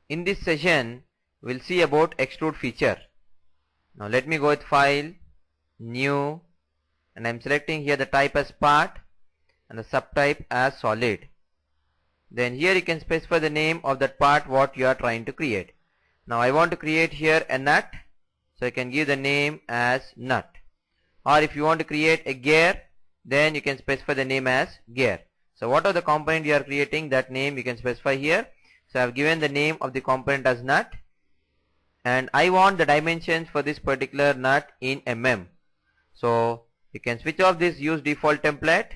In this session, we'll see about extrude feature. Now let me go with File, New, and I'm selecting here the type as part and the subtype as solid. Then here you can specify the name of that part what you are trying to create. Now I want to create here a nut, so I can give the name as nut. Or if you want to create a gear, then you can specify the name as gear. So what are the component you are creating, that name you can specify here. So I have given the name of the component as nut, and I want the dimensions for this particular nut in mm. So you can switch off this use default template,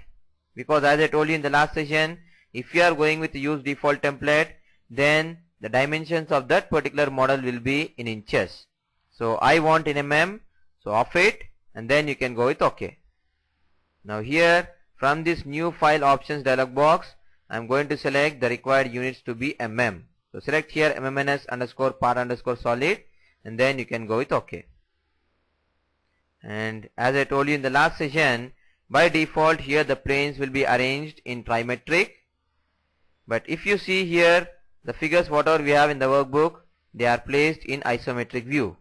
because as I told you in the last session, if you are going with the use default template, then the dimensions of that particular model will be in inches. So I want in mm, so off it, and then you can go with OK. Now here from this new file options dialog box, I am going to select the required units to be mm. So select here mmns underscore part underscore solid, and then you can go with OK. And as I told you in the last session, by default here the planes will be arranged in trimetric. But if you see here the figures whatever we have in the workbook, they are placed in isometric view.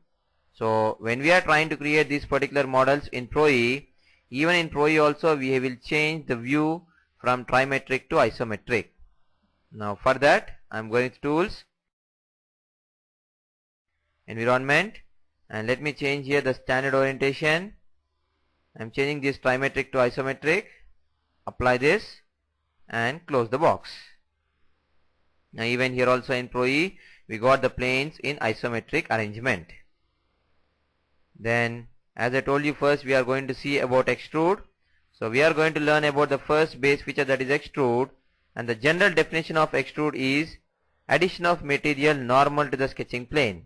So when we are trying to create these particular models in ProE, even in ProE also we will change the view from trimetric to isometric. Now for that I am going to Tools, Environment, and let me change here the standard orientation. I am changing this trimetric to isometric. Apply this and close the box. Now even here also in ProE we got the planes in isometric arrangement. Then as I told you, first we are going to see about extrude. So we are going to learn about the first base feature, that is extrude, and the general definition of extrude is addition of material normal to the sketching plane.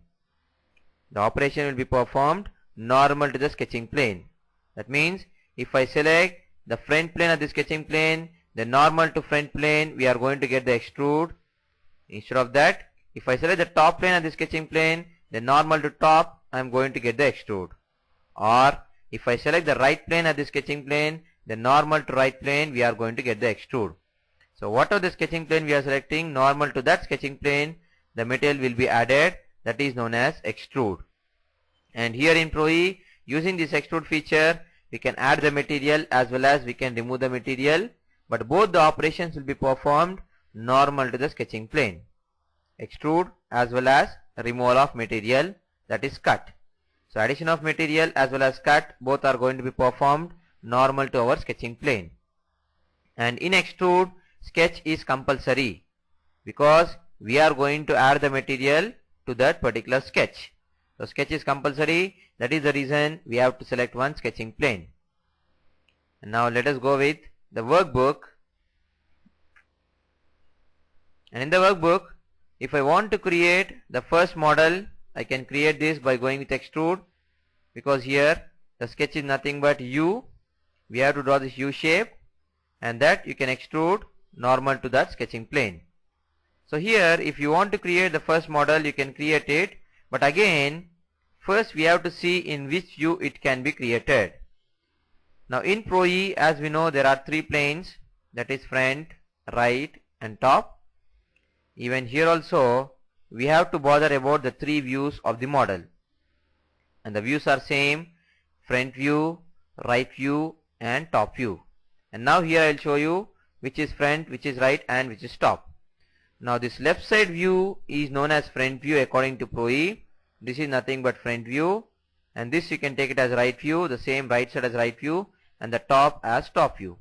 The operation will be performed normal to the sketching plane. That means if I select the front plane of the sketching plane, the normal to front plane, we are going to get the extrude. Instead of that, if I select the top plane of the sketching plane, the normal to top, I am going to get the extrude. Or if I select the right plane of the sketching plane, the normal to right plane, we are going to get the extrude. So whatever the sketching plane we are selecting, normal to that sketching plane, the material will be added, that is known as extrude. And here in ProE, using this extrude feature, we can add the material as well as we can remove the material, but both the operations will be performed normal to the sketching plane. Extrude as well as removal of material, that is cut. So addition of material as well as cut, both are going to be performed normal to our sketching plane. And in extrude, sketch is compulsory, because we are going to add the material to that particular sketch. So sketch is compulsory, that is the reason we have to select one sketching plane. And now let us go with the workbook. And in the workbook, if I want to create the first model, I can create this by going with extrude, because here the sketch is nothing but U. We have to draw this U shape, and that you can extrude normal to that sketching plane. So here if you want to create the first model, you can create it, but again first we have to see in which view it can be created. Now in ProE, as we know, there are three planes, that is front, right and top. Even here also we have to bother about the three views of the model, and the views are same: front view, right view and top view. And now here I will show you which is front, which is right and which is top. Now this left side view is known as front view according to ProE. This is nothing but front view, and this you can take it as right view, the same right side as right view, and the top as top view.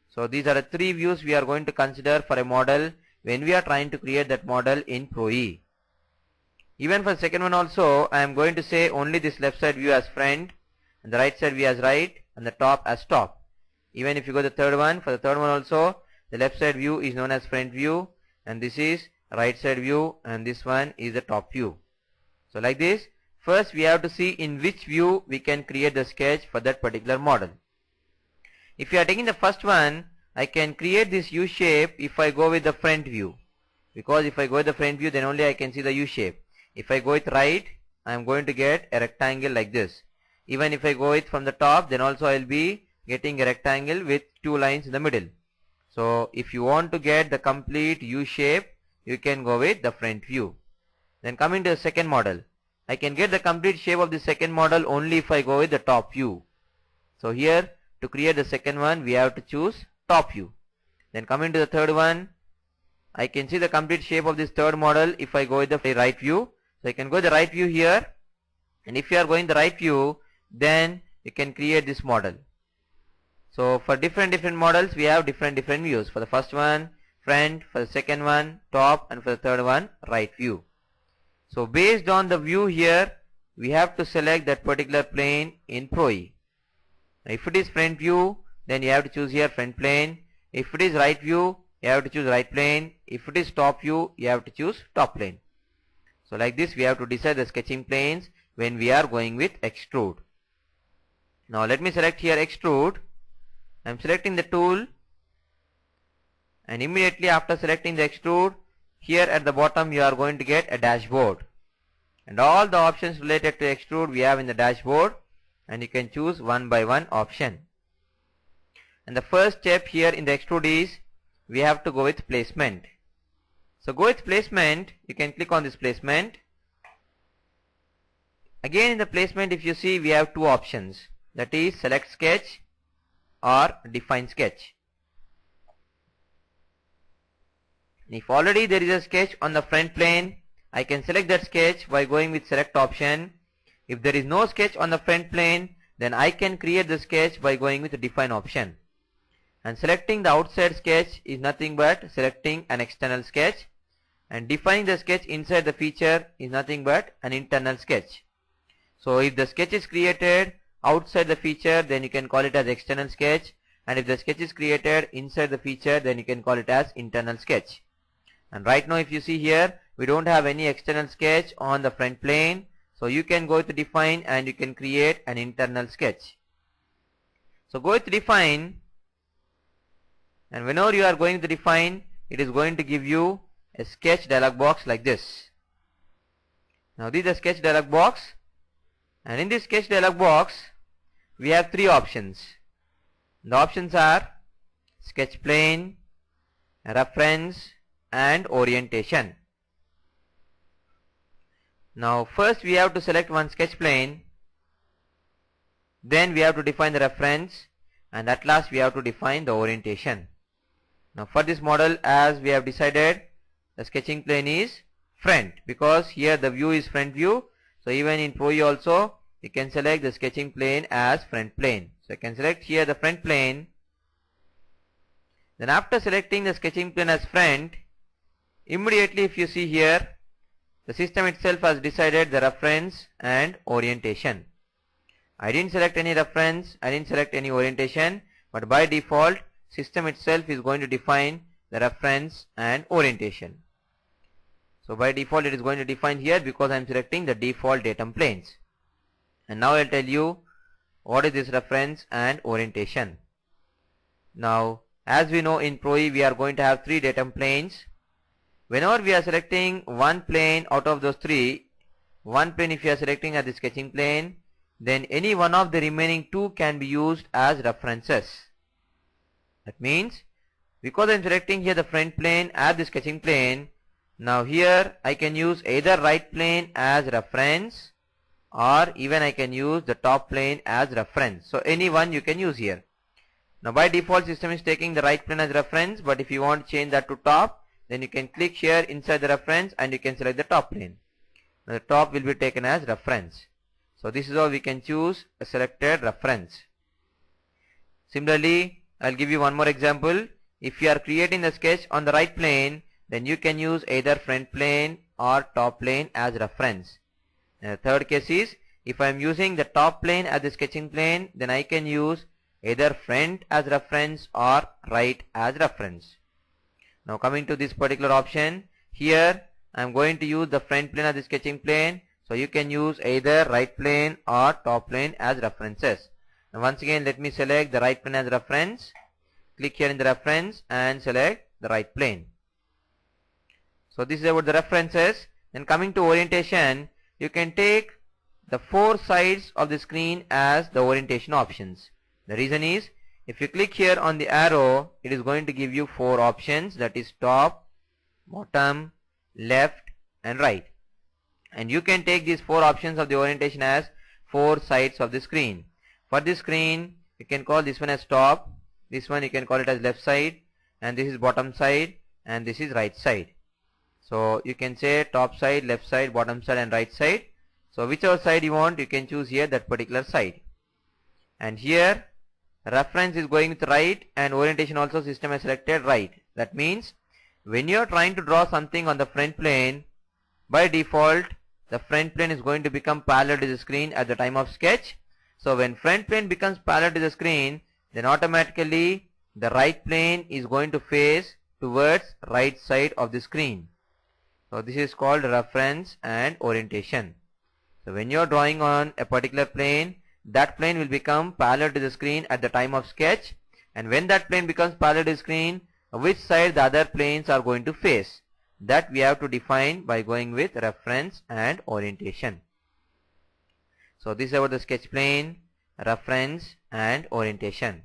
So these are the three views we are going to consider for a model when we are trying to create that model in ProE. Even for the second one also, I am going to say only this left side view as front, and the right side view as right, and the top as top. Even if you go to the third one, for the third one also, the left side view is known as front view, and this is right side view, and this one is the top view. So like this, first we have to see in which view we can create the sketch for that particular model. If you are taking the first one, I can create this U shape if I go with the front view, because if I go with the front view, then only I can see the U shape. If I go with right, I am going to get a rectangle like this. Even if I go it from the top, then also I will be getting a rectangle with two lines in the middle. So if you want to get the complete U shape, you can go with the front view. Then coming to the second model, I can get the complete shape of the second model only if I go with the top view. So here, to create the second one, we have to choose top view. Then coming to the third one, I can see the complete shape of this third model if I go with the right view. So I can go with the right view here, and if you are going the right view, then you can create this model. So for different models, we have different views. For the first one, front; for the second one, top; and for the third one, right view. So based on the view here, we have to select that particular plane in ProE. If it is front view, then you have to choose here front plane. If it is right view, you have to choose right plane. If it is top view, you have to choose top plane. So like this, we have to decide the sketching planes when we are going with extrude. Now let me select here extrude. I am selecting the tool, and immediately after selecting the extrude, here at the bottom you are going to get a dashboard, and all the options related to extrude we have in the dashboard, and you can choose one by one option. And the first step here in the extrude is we have to go with placement. So go with placement, you can click on this placement. Again in the placement, if you see, we have two options, that is select sketch or define sketch. If already there is a sketch on the front plane, I can select that sketch by going with select option. If there is no sketch on the front plane, then I can create the sketch by going with the define option. And selecting the outside sketch is nothing but selecting an external sketch, and defining the sketch inside the feature is nothing but an internal sketch. So if the sketch is created outside the feature, then you can call it as external sketch, and if the sketch is created inside the feature, then you can call it as internal sketch. And right now if you see here, we don't have any external sketch on the front plane, so you can go to define and you can create an internal sketch. So go with define, and whenever you are going to define, it is going to give you a sketch dialog box like this. Now this is the sketch dialog box, and in this sketch dialog box we have three options. The options are sketch plane, reference, and orientation. Now first we have to select one sketch plane, then we have to define the reference, and at last we have to define the orientation. Now for this model, as we have decided, the sketching plane is front, because here the view is front view. So even in ProE also you can select the sketching plane as front plane. So I can select here the front plane. Then after selecting the sketching plane as front, immediately if you see here, the system itself has decided the reference and orientation. I didn't select any reference, I didn't select any orientation, but by default system itself is going to define the reference and orientation. So by default it is going to define here because I am selecting the default datum planes. And now I will tell you what is this reference and orientation. Now as we know, in ProE we are going to have three datum planes. Whenever we are selecting one plane out of those three, one plane if you are selecting as the sketching plane, then any one of the remaining two can be used as references. That means because I am selecting here the front plane as the sketching plane, now here I can use either right plane as reference, or even I can use the top plane as reference. So any one you can use here. Now by default system is taking the right plane as reference, but if you want to change that to top, then you can click here inside the reference and you can select the top plane. Now the top will be taken as reference. So this is how we can choose a selected reference. Similarly, I'll give you one more example. If you are creating the sketch on the right plane, then you can use either front plane or top plane as reference. And the third case is, if I am using the top plane as the sketching plane, then I can use either front as reference or right as reference. Now coming to this particular option, here I am going to use the front plane as the sketching plane, so you can use either right plane or top plane as references. Now once again let me select the right plane as reference, click here in the reference and select the right plane. So this is about the references. Then coming to orientation, you can take the 4 sides of the screen as the orientation options. The reason is, if you click here on the arrow, it is going to give you 4 options, that is top, bottom, left and right. And you can take these 4 options of the orientation as 4 sides of the screen. For this screen, you can call this one as top, this one you can call it as left side, and this is bottom side, and this is right side. So you can say top side, left side, bottom side and right side. So whichever side you want, you can choose here that particular side. And here reference is going with right, and orientation also system has selected right. That means when you are trying to draw something on the front plane, by default the front plane is going to become parallel to the screen at the time of sketch. So when front plane becomes parallel to the screen, then automatically the right plane is going to face towards right side of the screen. So this is called reference and orientation. So when you are drawing on a particular plane, that plane will become parallel to the screen at the time of sketch, and when that plane becomes parallel to the screen, which side the other planes are going to face, that we have to define by going with reference and orientation. So this is about the sketch plane, reference and orientation.